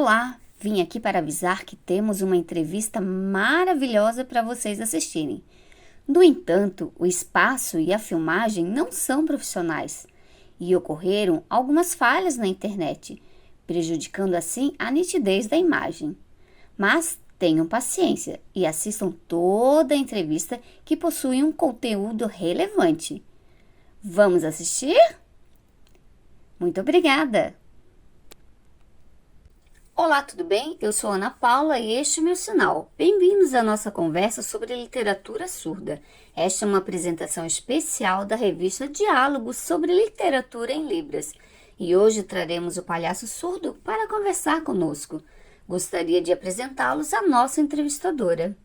Olá, vim aqui para avisar que temos uma entrevista maravilhosa para vocês assistirem. No entanto, o espaço e a filmagem não são profissionais e ocorreram algumas falhas na internet, prejudicando assim a nitidez da imagem. Mas tenham paciência e assistam toda a entrevista que possui um conteúdo relevante. Vamos assistir? Muito obrigada! Olá, tudo bem? Eu sou Ana Paula e este é o meu sinal. Bem-vindos à nossa conversa sobre literatura surda. Esta é uma apresentação especial da revista Diálogos sobre literatura em Libras. E hoje traremos o palhaço surdo para conversar conosco. Gostaria de apresentá-los à nossa entrevistadora.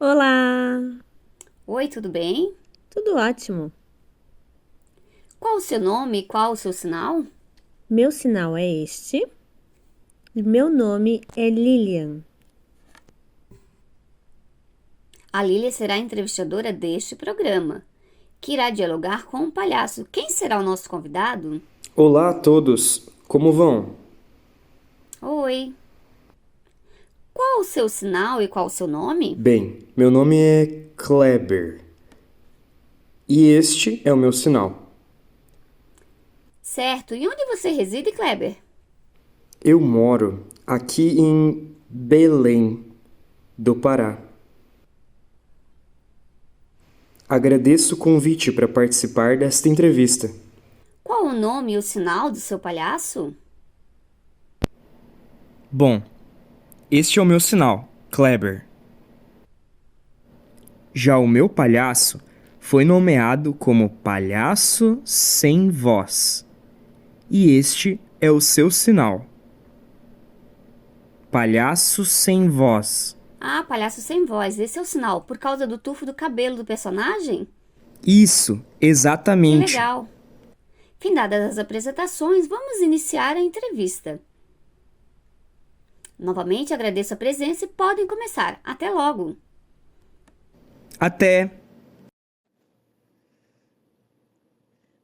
Olá! Oi, tudo bem? Tudo ótimo. Qual o seu nome e qual o seu sinal? Meu sinal é este. E meu nome é Lilian. A Lília será a entrevistadora deste programa, que irá dialogar com um palhaço. Quem será o nosso convidado? Olá a todos, como vão? Oi. Qual o seu sinal e qual o seu nome? Bem, meu nome é Kleber e este é o meu sinal. Certo. E onde você reside, Kleber? Eu moro aqui em Belém, do Pará. Agradeço o convite para participar desta entrevista. Qual o nome e o sinal do seu palhaço? Bom, este é o meu sinal, Kleber. Já o meu palhaço foi nomeado como Palhaço Sem Voz. E este é o seu sinal. Palhaço Sem Voz. Ah, palhaço sem voz. Esse é o sinal. Por causa do tufo do cabelo do personagem? Isso, Que exatamente. legal. Findadas as apresentações, vamos iniciar a entrevista. Novamente agradeço a presença e podem começar. Até logo. Até.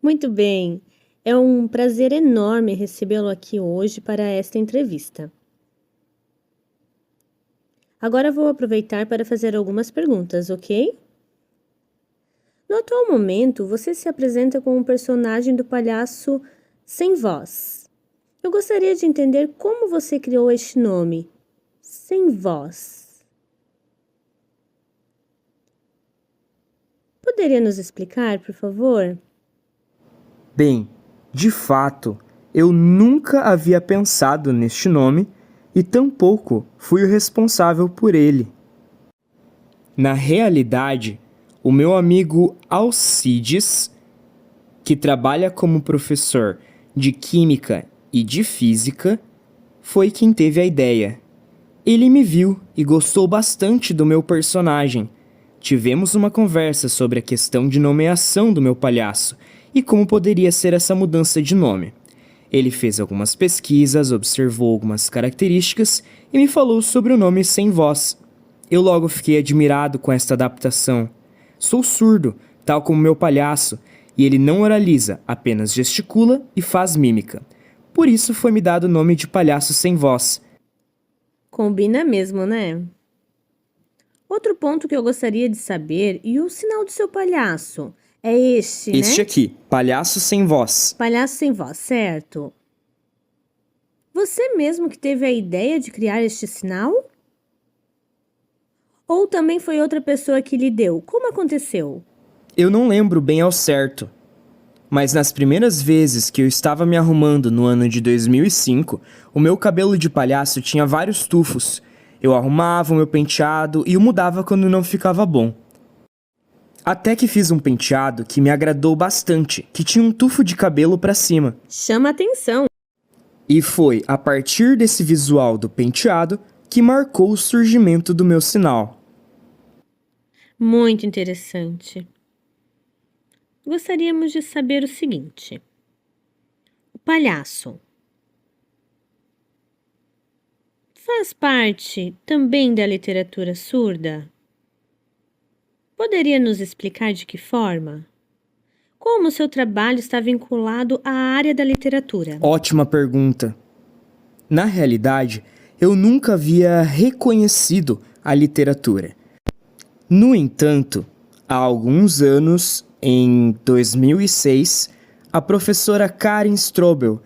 Muito bem. É um prazer enorme recebê-lo aqui hoje para esta entrevista. Agora vou aproveitar para fazer algumas perguntas, ok? No atual momento, você se apresenta como um personagem do palhaço Sem Voz. Eu gostaria de entender como você criou este nome, Sem Voz. Poderia nos explicar, por favor? Bem, de fato, eu nunca havia pensado neste nome e tampouco fui o responsável por ele. Na realidade, o meu amigo Alcides, que trabalha como professor de Química e de Física, foi quem teve a ideia. Ele me viu e gostou bastante do meu personagem. Tivemos uma conversa sobre a questão de nomeação do meu palhaço e como poderia ser essa mudança de nome. Ele fez algumas pesquisas, observou algumas características e me falou sobre o nome Sem Voz. Eu logo fiquei admirado com esta adaptação. Sou surdo, tal como meu palhaço, e ele não oraliza, apenas gesticula e faz mímica. Por isso foi me dado o nome de Palhaço Sem Voz. Combina mesmo, né? Outro ponto que eu gostaria de saber, e o sinal do seu palhaço? É este, Este né? aqui, Palhaço Sem Voz. Palhaço sem voz, certo? Você mesmo que teve a ideia de criar este sinal? Ou também foi outra pessoa que lhe deu? Como aconteceu? Eu não lembro bem ao certo, mas nas primeiras vezes que eu estava me arrumando no ano de 2005, o meu cabelo de palhaço tinha vários tufos. Eu arrumava o meu penteado e o mudava quando não ficava bom. Até que fiz um penteado que me agradou bastante, que tinha um tufo de cabelo para cima. Chama atenção. E foi a partir desse visual do penteado que marcou o surgimento do meu sinal. Muito interessante. Gostaríamos de saber o seguinte: o palhaço faz parte também da literatura surda? Poderia nos explicar de que forma? Como seu trabalho está vinculado à área da literatura? Ótima pergunta. Na realidade, eu nunca havia reconhecido a literatura. No entanto, há alguns anos, em 2006, a professora Karen Strobel,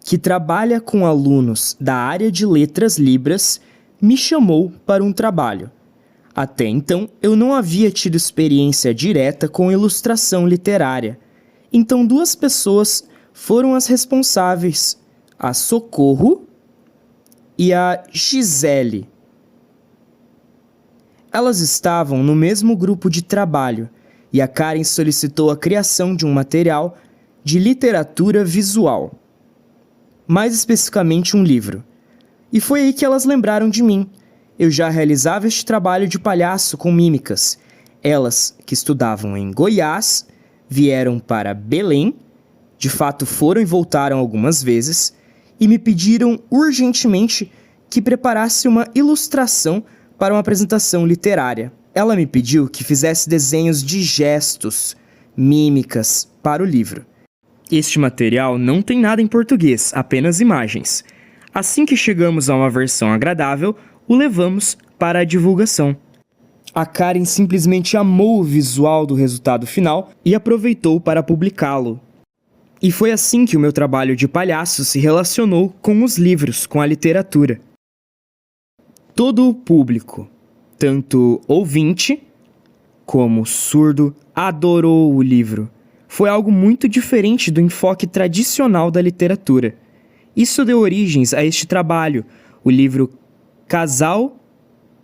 que trabalha com alunos da área de letras libras, me chamou para um trabalho. Até então, eu não havia tido experiência direta com ilustração literária. Então, duas pessoas foram as responsáveis, a Socorro e a Gisele. Elas estavam no mesmo grupo de trabalho e a Karen solicitou a criação de um material de literatura visual, mais especificamente um livro. E foi aí que elas lembraram de mim. Eu já realizava este trabalho de palhaço com mímicas. Elas, que estudavam em Goiás, vieram para Belém, de fato foram e voltaram algumas vezes, e me pediram urgentemente que preparasse uma ilustração para uma apresentação literária. Ela me pediu que fizesse desenhos de gestos, mímicas, para o livro. Este material não tem nada em português, apenas imagens. Assim que chegamos a uma versão agradável, o levamos para a divulgação. A Karen simplesmente amou o visual do resultado final e aproveitou para publicá-lo. E foi assim que o meu trabalho de palhaço se relacionou com os livros, com a literatura. Todo o público, tanto ouvinte como surdo, adorou o livro. Foi algo muito diferente do enfoque tradicional da literatura. Isso deu origens a este trabalho, o livro Casal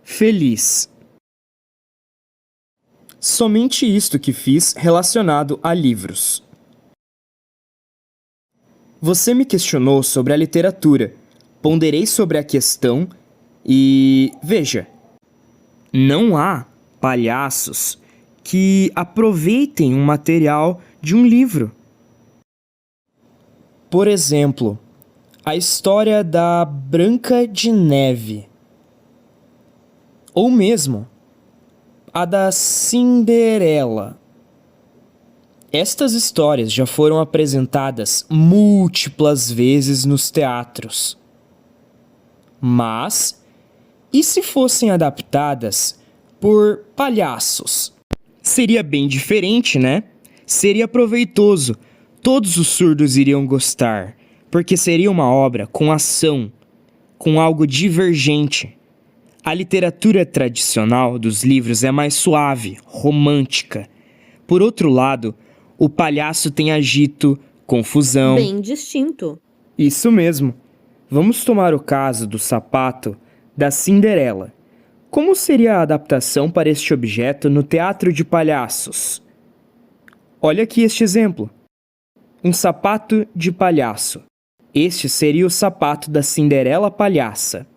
Feliz. Somente isto que fiz relacionado a livros. Você me questionou sobre a literatura. Ponderei sobre a questão e, veja, não há palhaços que aproveitem um material de um livro. Por exemplo, a história da Branca de Neve. Ou mesmo a da Cinderela. Estas histórias já foram apresentadas múltiplas vezes nos teatros. Mas, e se fossem adaptadas por palhaços? Seria bem diferente, né? Seria proveitoso. Todos os surdos iriam gostar, porque seria uma obra com ação, com algo divergente. A literatura tradicional dos livros é mais suave, romântica. Por outro lado, o palhaço tem agito, confusão. Bem distinto. Isso mesmo. Vamos tomar o caso do sapato da Cinderela. Como seria a adaptação para este objeto no teatro de palhaços? Olha aqui este exemplo. Um sapato de palhaço. Este seria o sapato da Cinderela palhaça.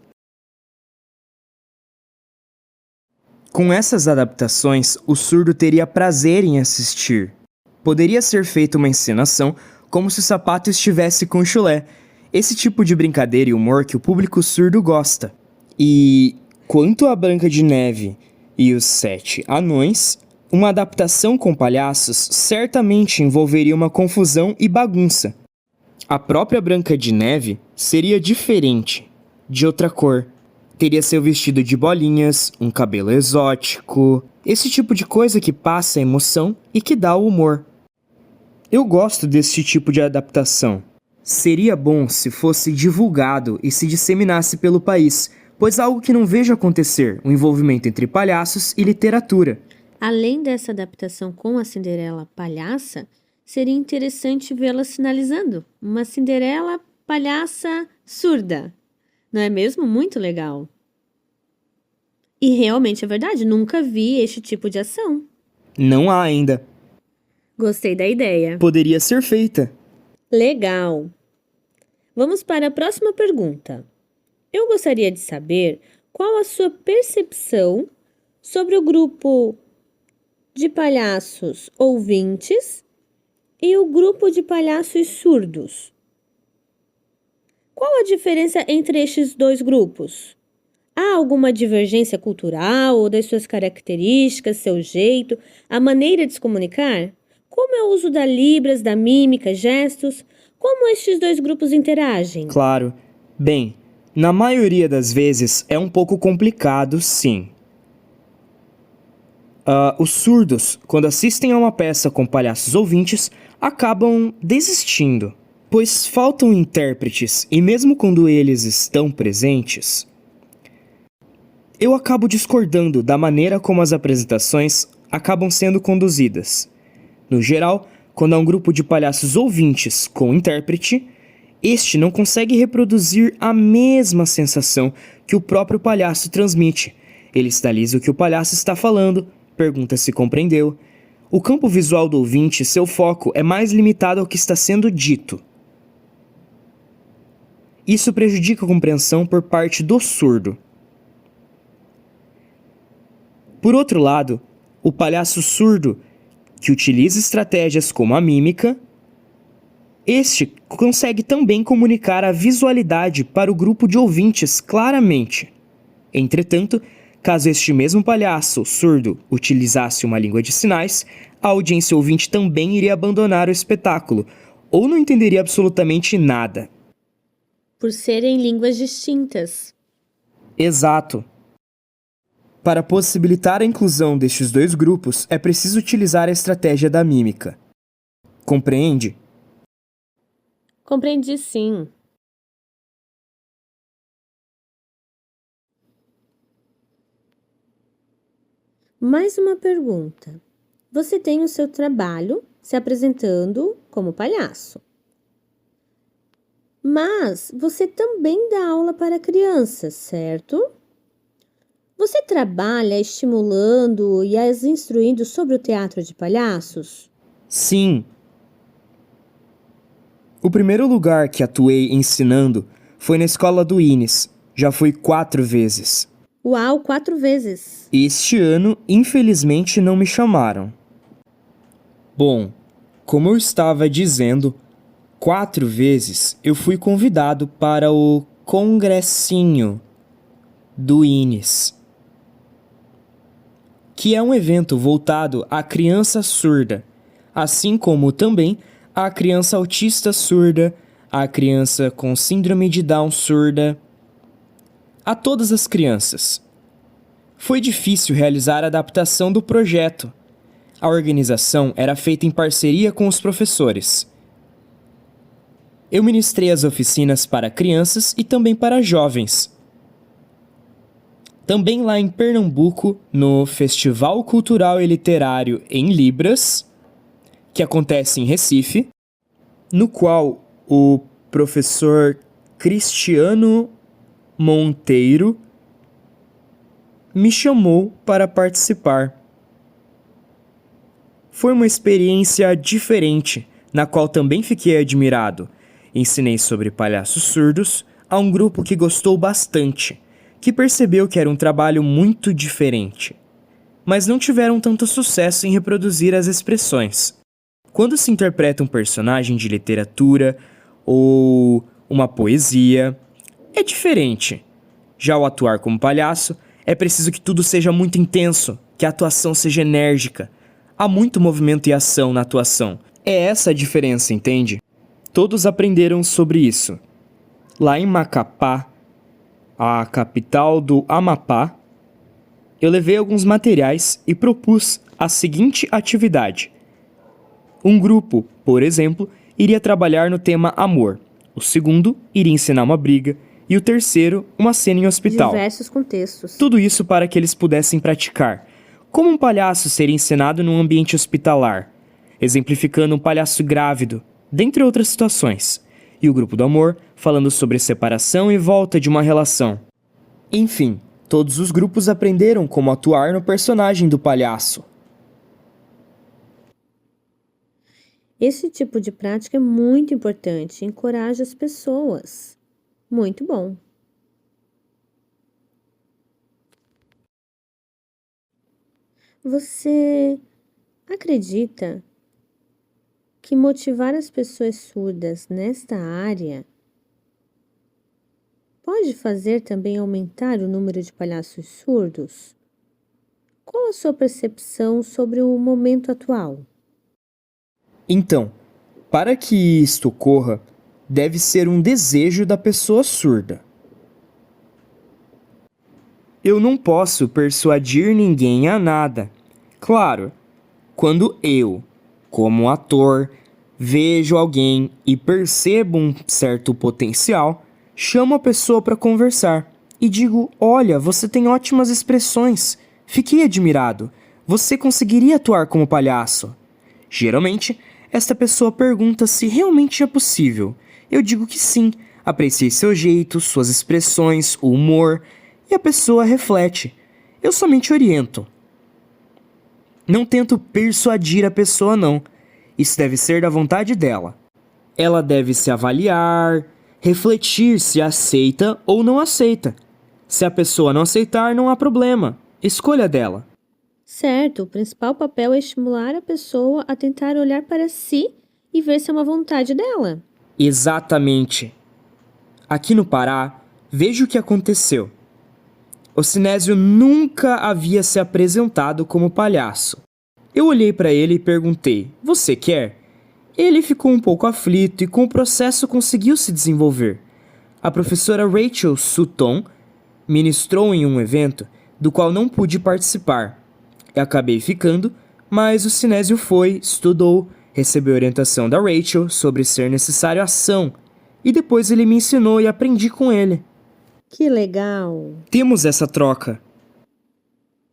Com essas adaptações, o surdo teria prazer em assistir. Poderia ser feita uma encenação como se o sapato estivesse com chulé. Esse tipo de brincadeira e humor que o público surdo gosta. E quanto à Branca de Neve e os 7 Anões, uma adaptação com palhaços certamente envolveria uma confusão e bagunça. A própria Branca de Neve seria diferente, de outra cor. Teria seu vestido de bolinhas, um cabelo exótico, esse tipo de coisa que passa a emoção e que dá o humor. Eu gosto desse tipo de adaptação. Seria bom se fosse divulgado e se disseminasse pelo país, pois algo que não vejo acontecer, o envolvimento entre palhaços e literatura. Além dessa adaptação com a Cinderela palhaça, seria interessante vê-la sinalizando uma Cinderela palhaça surda. Não é mesmo? Muito legal. E realmente é verdade, nunca vi este tipo de ação. Não há ainda. Gostei da ideia. Poderia ser feita. Legal. Vamos para a próxima pergunta. Eu gostaria de saber qual a sua percepção sobre o grupo de palhaços ouvintes e o grupo de palhaços surdos. Qual a diferença entre estes dois grupos? Há alguma divergência cultural ou das suas características, seu jeito, a maneira de se comunicar? Como é o uso da Libras, da mímica, gestos? Como estes dois grupos interagem? Claro. Bem, na maioria das vezes é um pouco complicado, sim. Os surdos, quando assistem a uma peça com palhaços ouvintes, acabam desistindo, pois faltam intérpretes e mesmo quando eles estão presentes, eu acabo discordando da maneira como as apresentações acabam sendo conduzidas. No geral, quando há um grupo de palhaços ouvintes com intérprete, este não consegue reproduzir a mesma sensação que o próprio palhaço transmite. Ele sinaliza o que o palhaço está falando, pergunta se compreendeu. O campo visual do ouvinte, seu foco, é mais limitado ao que está sendo dito. Isso prejudica a compreensão por parte do surdo. Por outro lado, o palhaço surdo, que utiliza estratégias como a mímica, este consegue também comunicar a visualidade para o grupo de ouvintes claramente. Entretanto, caso este mesmo palhaço surdo utilizasse uma língua de sinais, a audiência ouvinte também iria abandonar o espetáculo, ou não entenderia absolutamente nada. Por serem línguas distintas. Exato. Para possibilitar a inclusão destes dois grupos, é preciso utilizar a estratégia da mímica. Compreende? Compreendi, sim. Mais uma pergunta. Você tem o seu trabalho se apresentando como palhaço. Mas você também dá aula para crianças, certo? Você trabalha estimulando e as instruindo sobre o teatro de palhaços? Sim. O primeiro lugar que atuei ensinando foi na escola do Ines. Já fui 4 vezes. Uau, 4 vezes! Este ano, infelizmente, não me chamaram. Bom, como eu estava dizendo, 4 vezes eu fui convidado para o congressinho do Ines, que é um evento voltado à criança surda, assim como também à criança autista surda, à criança com síndrome de Down surda, a todas as crianças. Foi difícil realizar a adaptação do projeto. A organização era feita em parceria com os professores. Eu ministrei as oficinas para crianças e também para jovens. Também lá em Pernambuco, no Festival Cultural e Literário em Libras, que acontece em Recife, no qual o professor Cristiano Monteiro me chamou para participar. Foi uma experiência diferente, na qual também fiquei admirado. Ensinei sobre palhaços surdos a um grupo que gostou bastante, que percebeu que era um trabalho muito diferente, mas não tiveram tanto sucesso em reproduzir as expressões. Quando se interpreta um personagem de literatura ou uma poesia, é diferente. Já ao atuar como palhaço, é preciso que tudo seja muito intenso, que a atuação seja enérgica. Há muito movimento e ação na atuação. É essa a diferença, entende? Todos aprenderam sobre isso. Lá em Macapá, a capital do Amapá, eu levei alguns materiais e propus a seguinte atividade. Um grupo, por exemplo, iria trabalhar no tema amor. O segundo iria ensinar uma briga. E o terceiro, uma cena em hospital. Diversos contextos. Tudo isso para que eles pudessem praticar. Como um palhaço seria ensinado num ambiente hospitalar, exemplificando um palhaço grávido, dentre outras situações. E o grupo do amor, falando sobre separação e volta de uma relação. Enfim, todos os grupos aprenderam como atuar no personagem do palhaço. Esse tipo de prática é muito importante, encoraja as pessoas. Muito bom. Você acredita que motivar as pessoas surdas nesta área pode fazer também aumentar o número de palhaços surdos? Qual a sua percepção sobre o momento atual? Então, para que isto ocorra, deve ser um desejo da pessoa surda. Eu não posso persuadir ninguém a nada. Claro, quando eu, como ator, vejo alguém e percebo um certo potencial, chamo a pessoa para conversar e digo: olha, você tem ótimas expressões, fiquei admirado, você conseguiria atuar como palhaço? Geralmente, esta pessoa pergunta se realmente é possível. Eu digo que sim, apreciei seu jeito, suas expressões, o humor, e a pessoa reflete. Eu somente oriento. Não tento persuadir a pessoa, não. Isso deve ser da vontade dela. Ela deve se avaliar, refletir se aceita ou não aceita. Se a pessoa não aceitar, não há problema. Escolha dela. Certo, o principal papel é estimular a pessoa a tentar olhar para si e ver se é uma vontade dela. Exatamente. Aqui no Pará, veja o que aconteceu. O Sinésio nunca havia se apresentado como palhaço. Eu olhei para ele e perguntei: você quer? Ele ficou um pouco aflito e com o processo conseguiu se desenvolver. A professora Rachel Sutton ministrou em um evento do qual não pude participar. Eu acabei ficando, mas o Sinésio foi, estudou, recebeu orientação da Rachel sobre ser necessário ação, e depois ele me ensinou e aprendi com ele. Que legal! Temos essa troca.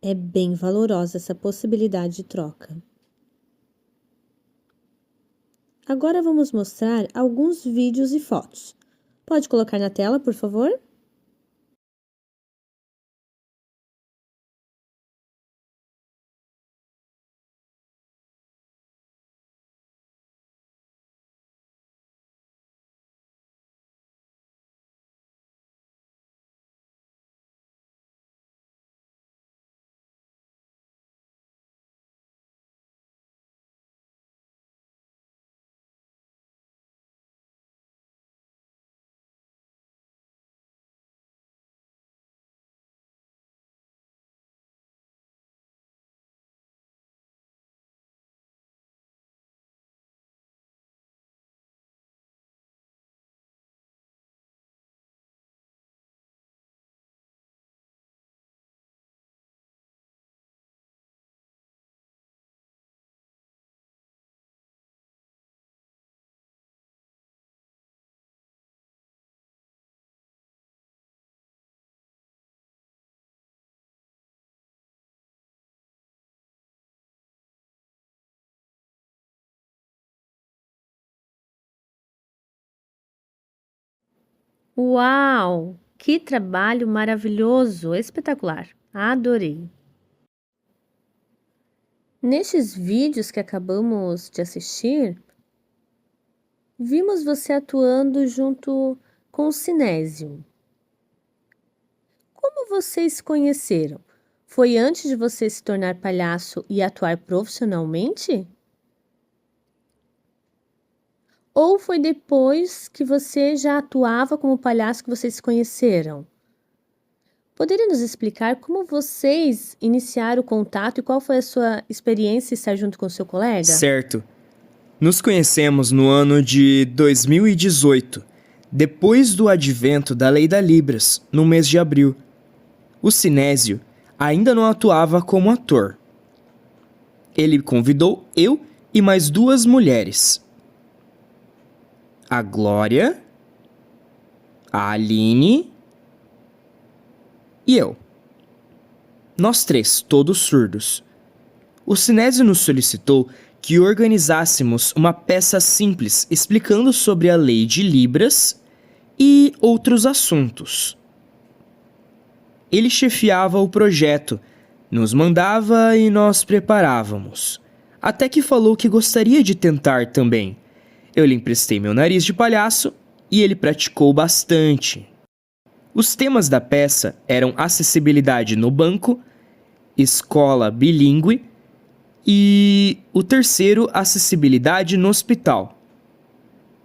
É bem valorosa essa possibilidade de troca. Agora vamos mostrar alguns vídeos e fotos. Pode colocar na tela, por favor? Uau! Que trabalho maravilhoso, espetacular. Adorei. Nestes vídeos que acabamos de assistir, vimos você atuando junto com o Sinésio. Como vocês se conheceram? Foi antes de você se tornar palhaço e atuar profissionalmente? Ou foi depois que você já atuava como palhaço que vocês se conheceram? Poderia nos explicar como vocês iniciaram o contato e qual foi a sua experiência em estar junto com o seu colega? Certo. Nos conhecemos no ano de 2018, depois do advento da Lei da Libras, no mês de abril. O Sinésio ainda não atuava como ator. Ele convidou eu e mais 2 mulheres. A Glória, a Aline e eu. Nós 3, todos surdos. O Sinésio nos solicitou que organizássemos uma peça simples explicando sobre a lei de Libras e outros assuntos. Ele chefiava o projeto, nos mandava e nós preparávamos. Até que falou que gostaria de tentar também. Eu lhe emprestei meu nariz de palhaço e ele praticou bastante. Os temas da peça eram acessibilidade no banco, escola bilíngue e o terceiro, acessibilidade no hospital.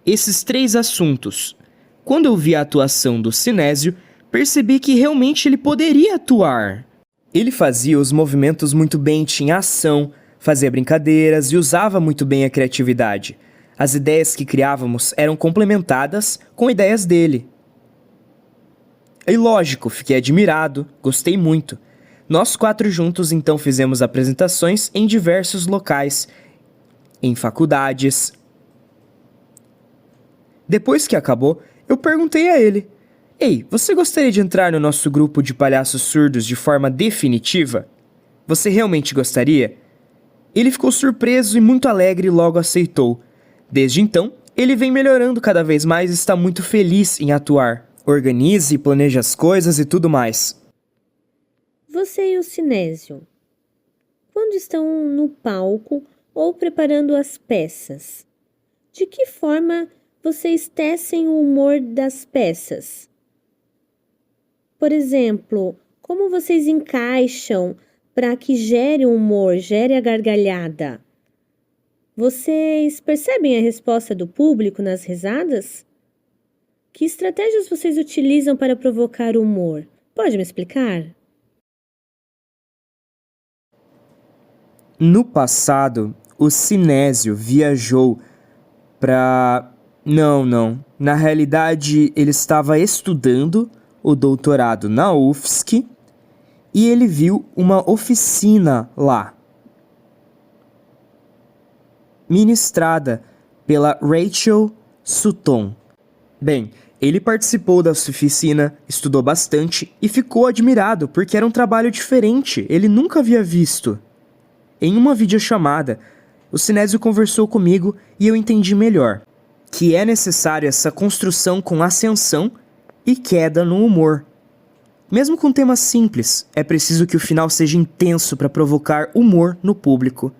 Esses 3 assuntos. Quando eu vi a atuação do Sinésio, percebi que realmente ele poderia atuar. Ele fazia os movimentos muito bem, tinha ação, fazia brincadeiras e usava muito bem a criatividade. As ideias que criávamos eram complementadas com ideias dele. E lógico, fiquei admirado, gostei muito. Nós 4 juntos então fizemos apresentações em diversos locais, em faculdades. Depois que acabou, eu perguntei a ele: Ei, você gostaria de entrar no nosso grupo de palhaços surdos de forma definitiva? Você realmente gostaria? Ele ficou surpreso e muito alegre e logo aceitou. Desde então, ele vem melhorando cada vez mais e está muito feliz em atuar. Organiza e planeja as coisas e tudo mais. Você e o Sinésio, quando estão no palco ou preparando as peças, de que forma vocês tecem o humor das peças? Por exemplo, como vocês encaixam para que gere o humor, gere a gargalhada? Vocês percebem a resposta do público nas risadas? Que estratégias vocês utilizam para provocar o humor? Pode me explicar? No passado, o Sinésio viajou para... Não. Na realidade, ele estava estudando o doutorado na UFSC e ele viu uma oficina lá, ministrada pela Rachel Sutton. Bem, ele participou da oficina, estudou bastante e ficou admirado porque era um trabalho diferente, ele nunca havia visto. Em uma videochamada, o Sinésio conversou comigo e eu entendi melhor que é necessário essa construção com ascensão e queda no humor. Mesmo com temas simples, é preciso que o final seja intenso para provocar humor no público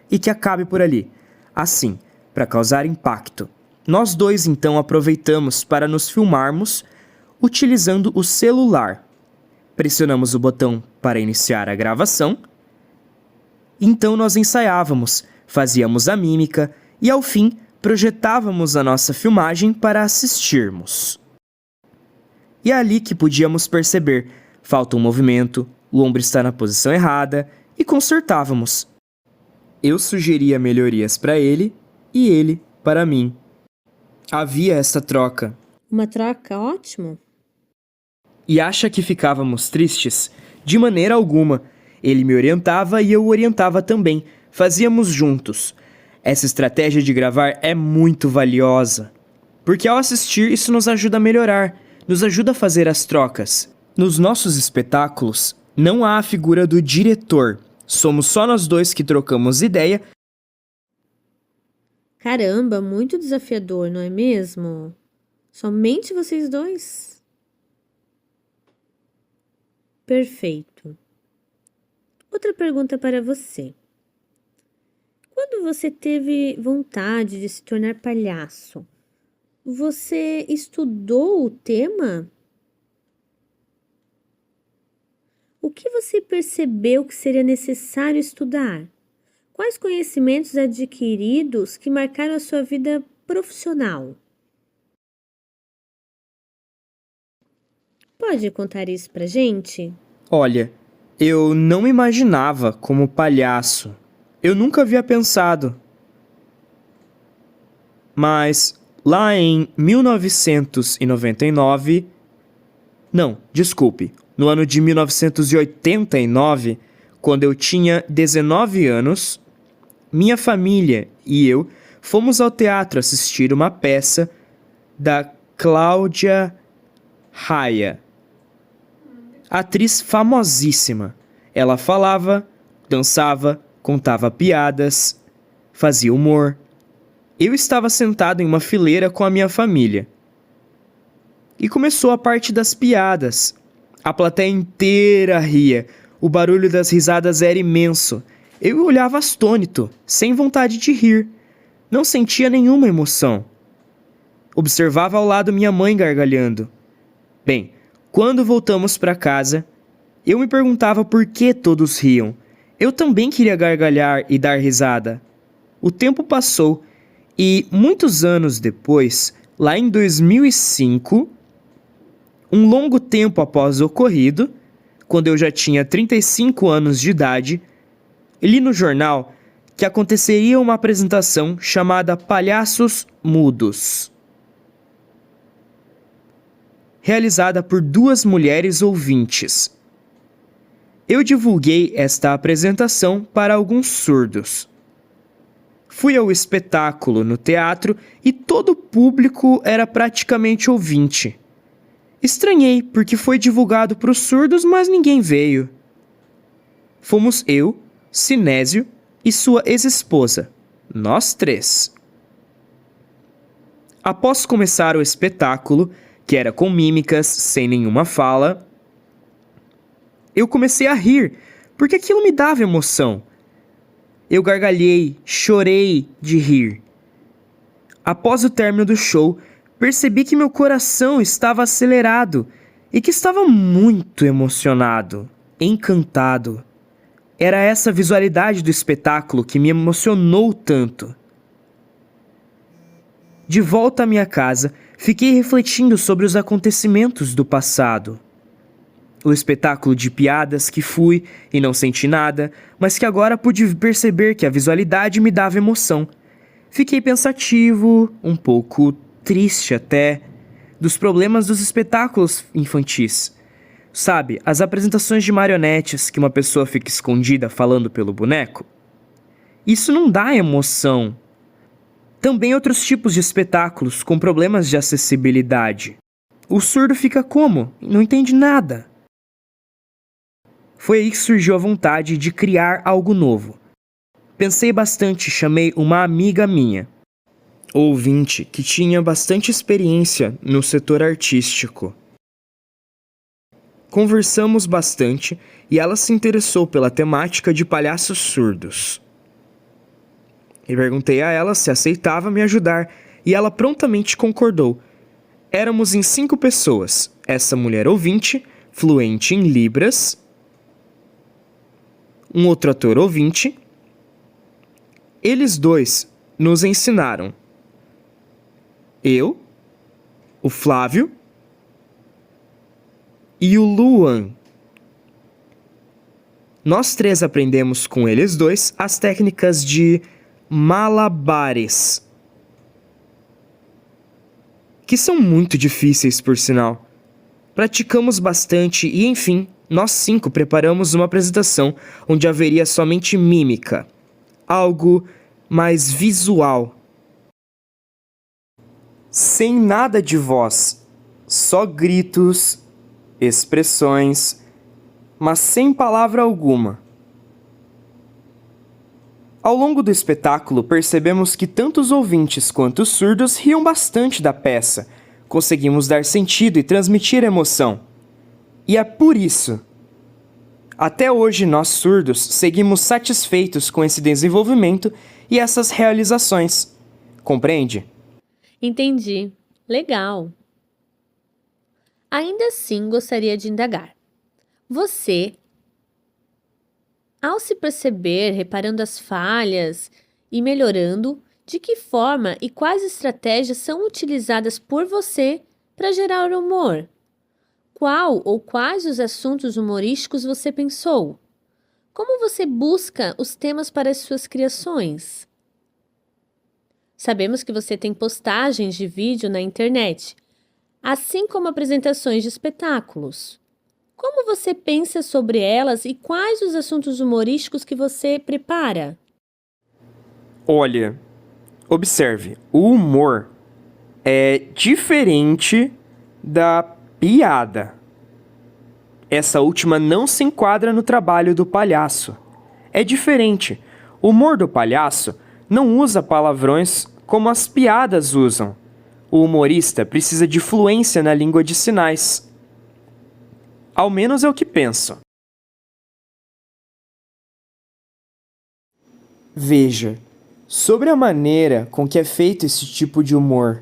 e que acabe por ali, assim, para causar impacto. Nós 2 então aproveitamos para nos filmarmos utilizando o celular. Pressionamos o botão para iniciar a gravação. Então nós ensaiávamos, fazíamos a mímica e ao fim projetávamos a nossa filmagem para assistirmos. E é ali que podíamos perceber, falta um movimento, o ombro está na posição errada e consertávamos. Eu sugeria melhorias para ele e ele para mim. Havia essa troca. Uma troca ótima. E acha que ficávamos tristes? De maneira alguma. Ele me orientava e eu o orientava também. Fazíamos juntos. Essa estratégia de gravar é muito valiosa. Porque ao assistir, isso nos ajuda a melhorar. Nos ajuda a fazer as trocas. Nos nossos espetáculos, não há a figura do diretor. Somos só nós 2 que trocamos ideia. Caramba, muito desafiador, não é mesmo? Somente vocês 2? Perfeito. Outra pergunta para você. Quando você teve vontade de se tornar palhaço, você estudou o tema? O que você percebeu que seria necessário estudar? Quais conhecimentos adquiridos que marcaram a sua vida profissional? Pode contar isso pra gente? Olha, eu não me imaginava como palhaço. Eu nunca havia pensado. Mas lá em 1999... Não, desculpe. No ano de 1989, quando eu tinha 19 anos, minha família e eu fomos ao teatro assistir uma peça da Cláudia Raia, atriz famosíssima. Ela falava, dançava, contava piadas, fazia humor. Eu estava sentado em uma fileira com a minha família. E começou a parte das piadas. A plateia inteira ria. O barulho das risadas era imenso. Eu olhava atônito, sem vontade de rir. Não sentia nenhuma emoção. Observava ao lado minha mãe gargalhando. Bem, quando voltamos para casa, eu me perguntava por que todos riam. Eu também queria gargalhar e dar risada. O tempo passou e, muitos anos depois, lá em 2005, um longo tempo após o ocorrido, quando eu já tinha 35 anos de idade, li no jornal que aconteceria uma apresentação chamada Palhaços Mudos, realizada por 2 mulheres ouvintes. Eu divulguei esta apresentação para alguns surdos. Fui ao espetáculo no teatro e todo o público era praticamente ouvinte. Estranhei porque foi divulgado para os surdos, mas ninguém veio. Fomos eu, Sinésio e sua ex-esposa, nós 3. Após começar o espetáculo, que era com mímicas, sem nenhuma fala, eu comecei a rir, porque aquilo me dava emoção. Eu gargalhei, chorei de rir. Após o término do show, percebi que meu coração estava acelerado e que estava muito emocionado, encantado. Era essa visualidade do espetáculo que me emocionou tanto. De volta à minha casa, fiquei refletindo sobre os acontecimentos do passado. O espetáculo de piadas que fui e não senti nada, mas que agora pude perceber que a visualidade me dava emoção. Fiquei pensativo, um pouco triste até, dos problemas dos espetáculos infantis. Sabe, as apresentações de marionetes que uma pessoa fica escondida falando pelo boneco? Isso não dá emoção. Também outros tipos de espetáculos com problemas de acessibilidade. O surdo fica como? Não entende nada. Foi aí que surgiu a vontade de criar algo novo. Pensei bastante e chamei uma amiga minha, ouvinte, que tinha bastante experiência no setor artístico. Conversamos bastante e ela se interessou pela temática de palhaços surdos. E perguntei a ela se aceitava me ajudar e ela prontamente concordou. Éramos em 5 pessoas, essa mulher ouvinte, fluente em Libras, um outro ator ouvinte. Eles 2 nos ensinaram. Eu, o Flávio e o Luan. Nós 3 aprendemos com eles 2 as técnicas de malabares, que são muito difíceis por sinal. Praticamos bastante e, enfim, nós 5 preparamos uma apresentação onde haveria somente mímica, algo mais visual. Sem nada de voz, só gritos, expressões, mas sem palavra alguma. Ao longo do espetáculo, percebemos que tanto os ouvintes quanto os surdos riam bastante da peça. Conseguimos dar sentido e transmitir emoção. E é por isso. Até hoje, nós surdos seguimos satisfeitos com esse desenvolvimento e essas realizações. Compreende? Entendi. Legal. Ainda assim, gostaria de indagar. Você, ao se perceber, reparando as falhas e melhorando, de que forma e quais estratégias são utilizadas por você para gerar humor? Qual ou quais os assuntos humorísticos você pensou? Como você busca os temas para as suas criações? Sabemos que você tem postagens de vídeo na internet, assim como apresentações de espetáculos. Como você pensa sobre elas e quais os assuntos humorísticos que você prepara? Olha, observe, o humor é diferente da piada. Essa última não se enquadra no trabalho do palhaço. É diferente. O humor do palhaço não usa palavrões como as piadas usam. O humorista precisa de fluência na língua de sinais. Ao menos é o que penso. Veja, sobre a maneira com que é feito esse tipo de humor.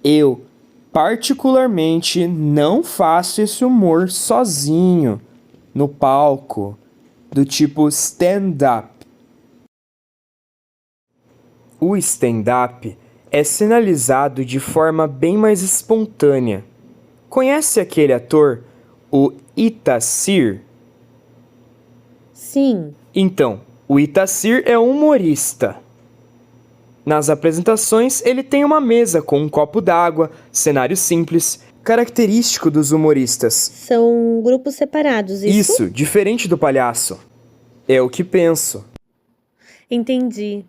Eu, particularmente, não faço esse humor sozinho, no palco, do tipo stand-up. O stand-up é sinalizado de forma bem mais espontânea. Conhece aquele ator, o Itacir? Sim. Então, o O Itacir é um humorista. Nas apresentações, ele tem uma mesa com um copo d'água, cenário simples, característico dos humoristas. São grupos separados, isso? Isso, diferente do palhaço. É o que penso. Entendi.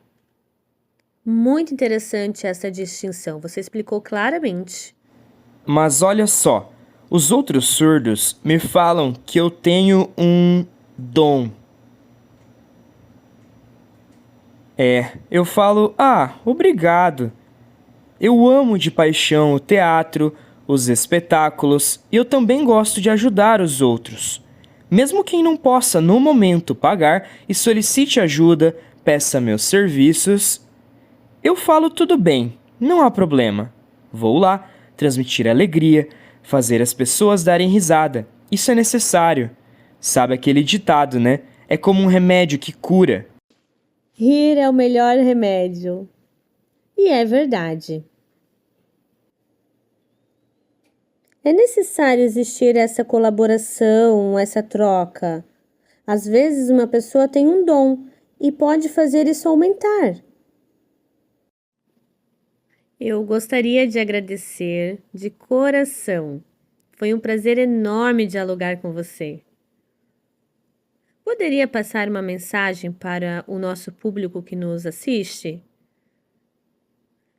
Muito interessante essa distinção. Você explicou claramente. Mas olha só, os outros surdos me falam que eu tenho um dom. Eu falo, obrigado. Eu amo de paixão o teatro, os espetáculos, e eu também gosto de ajudar os outros. Mesmo quem não possa, no momento, pagar e solicite ajuda, peça meus serviços, eu falo tudo bem, não há problema. Vou lá, transmitir alegria, fazer as pessoas darem risada. Isso é necessário. Sabe aquele ditado, né? É como um remédio que cura. Rir é o melhor remédio. E é verdade. É necessário existir essa colaboração, essa troca. Às vezes uma pessoa tem um dom e pode fazer isso aumentar. Eu gostaria de agradecer de coração. Foi um prazer enorme dialogar com você. Poderia passar uma mensagem para o nosso público que nos assiste?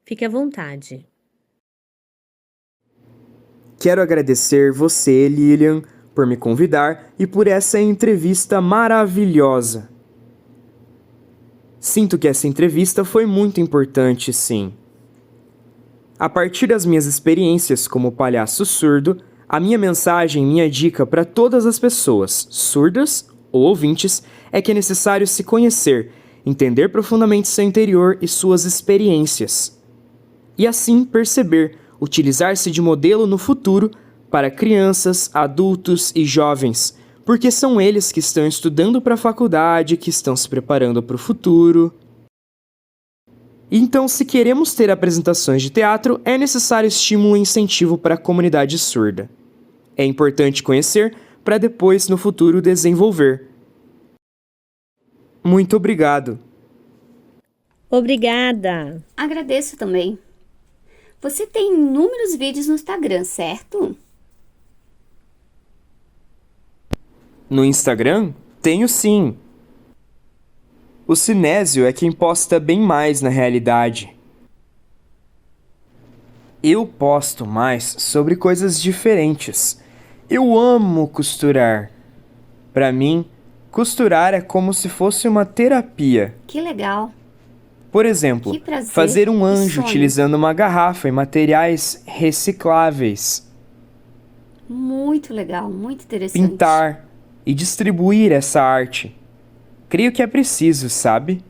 Fique à vontade. Quero agradecer você, Lilian, por me convidar e por essa entrevista maravilhosa. Sinto que essa entrevista foi muito importante, sim. A partir das minhas experiências como palhaço surdo, a minha mensagem, minha dica para todas as pessoas, surdas ou ouvintes, é que é necessário se conhecer, entender profundamente seu interior e suas experiências. E assim perceber, utilizar-se de modelo no futuro para crianças, adultos e jovens, porque são eles que estão estudando para a faculdade, que estão se preparando para o futuro. Então, se queremos ter apresentações de teatro, é necessário estímulo e incentivo para a comunidade surda. É importante conhecer para depois, no futuro, desenvolver. Muito obrigado. Obrigada. Agradeço também. Você tem inúmeros vídeos no Instagram, certo? No Instagram? Tenho sim. O Cinésio é quem posta bem mais na realidade. Eu posto mais sobre coisas diferentes. Eu amo costurar. Para mim, costurar é como se fosse uma terapia. Que legal. Por exemplo, Que prazer, fazer um que anjo sonho. utilizando uma garrafa e materiais recicláveis. Muito legal, muito interessante. Pintar e distribuir essa arte. Creio que é preciso, sabe?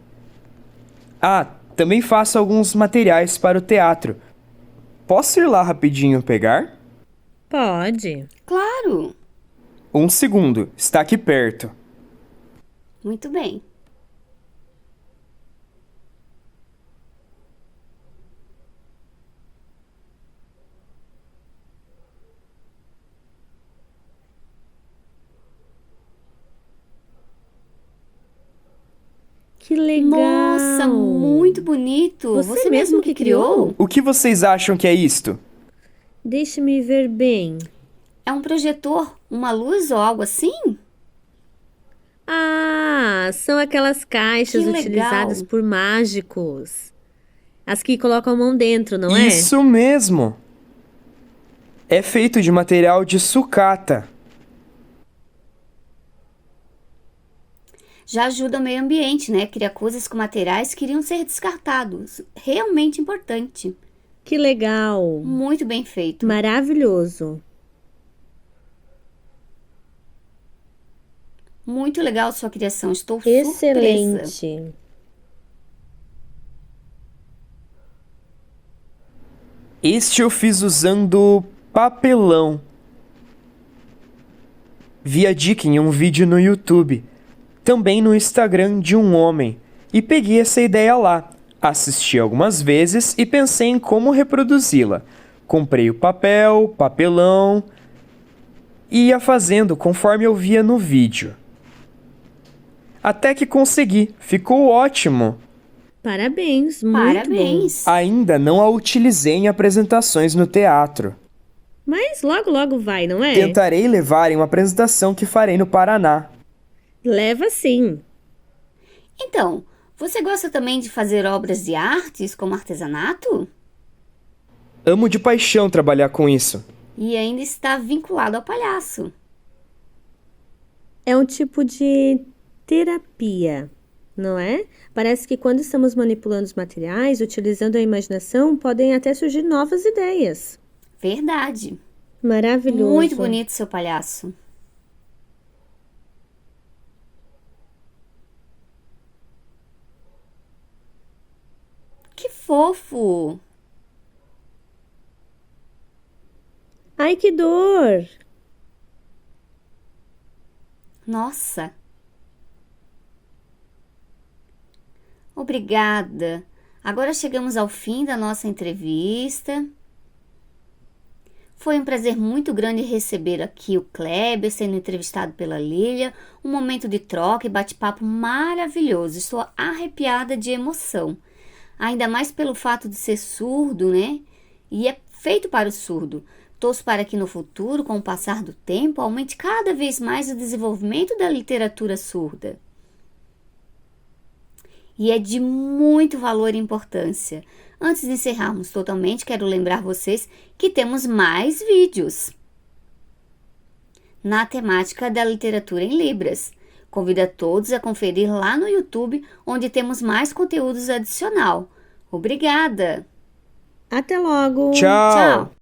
Também faço alguns materiais para o teatro. Posso ir lá rapidinho pegar? Pode. Claro. 1 segundo, está aqui perto. Muito bem. Que legal. Nossa, muito bonito. Você mesmo que criou? O que vocês acham que é isto? Deixe-me ver bem. É um projetor, uma luz ou algo assim? São aquelas caixas Que legal. utilizadas por mágicos. As que colocam a mão dentro, não é? Isso mesmo! É feito de material de sucata. Já ajuda o meio ambiente, né? Cria coisas com materiais que iriam ser descartados. Realmente importante. Que legal. Muito bem feito. Maravilhoso. Muito legal sua criação. Estou surpresa. Excelente. Este eu fiz usando papelão. Vi a dica em um vídeo no YouTube, também no Instagram de um homem, e peguei essa ideia lá. Assisti algumas vezes e pensei em como reproduzi-la. Comprei o papel, papelão e ia fazendo conforme eu via no vídeo. Até que consegui. Ficou ótimo. Parabéns, muito Parabéns! Ainda não a utilizei em apresentações no teatro. bom. Mas logo, logo vai, não é? Tentarei levar em uma apresentação que farei no Paraná. Leva sim. Então, você gosta também de fazer obras de artes, como artesanato? Amo de paixão trabalhar com isso. E ainda está vinculado ao palhaço. É um tipo de terapia, não é? Parece que quando estamos manipulando os materiais, utilizando a imaginação, podem até surgir novas ideias. Verdade. Maravilhoso. Muito bonito seu palhaço. Que fofo! Ai, que dor! Nossa! Obrigada. Agora chegamos ao fim da nossa entrevista. Foi um prazer muito grande receber aqui o Kleber sendo entrevistado pela Lília. Um momento de troca e bate-papo maravilhoso. Estou arrepiada de emoção. Ainda mais pelo fato de ser surdo, né? E é feito para o surdo. Torço para que no futuro, com o passar do tempo, aumente cada vez mais o desenvolvimento da literatura surda. E é de muito valor e importância. Antes de encerrarmos totalmente, quero lembrar vocês que temos mais vídeos na temática da literatura em Libras. Convido a todos a conferir lá no YouTube, onde temos mais conteúdos adicional. Obrigada! Até logo! Tchau. Tchau!